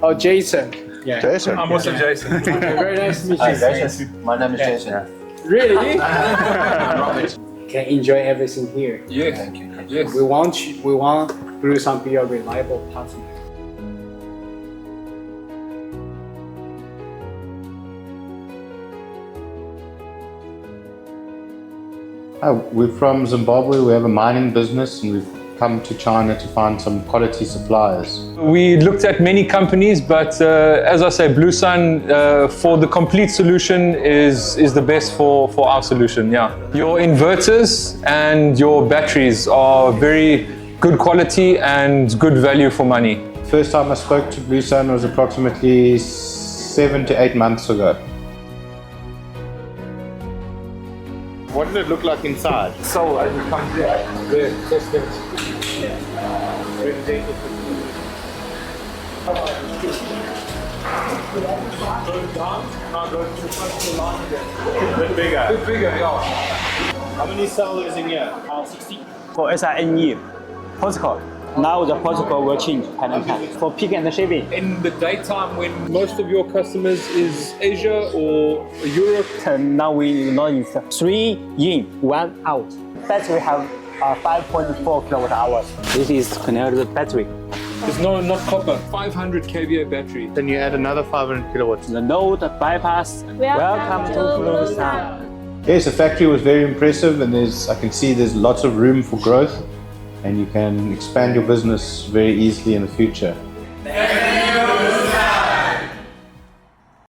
Oh, Jason. Yeah. Jason. I'm also Jason. Okay, very nice to meet you. Hi, Jason. My name is Jason. Really? Robert. Can enjoy everything here. Yes. Thank you. Yes. We want Bluesun to be a reliable partner. We're from Zimbabwe. We have a mining business, and we've come to China to find some quality suppliers. We looked at many companies, but as I say, Bluesun for the complete solution is the best for our solution. Yeah, your inverters and your batteries are very good quality and good value for money. First time I spoke to Bluesun was approximately 7 to 8 months ago. What did it look like inside? So as you come here, Bit bigger. bigger, yeah. How many cells is in here? 60 for SINE postcode. Now the postcode will change time and time for pick and shipping. In the daytime when most of your customers is Asia or Europe? Now we know it's 3 in, 1 out. Battery have 5.4 kilowatt hours. This is connected battery. There's not copper. 500 kVA battery. Then you add another 500 kilowatts. The node bypass. Welcome to Bluesun. Yes, the factory was very impressive, and I can see there's lots of room for growth, and you can expand your business very easily in the future.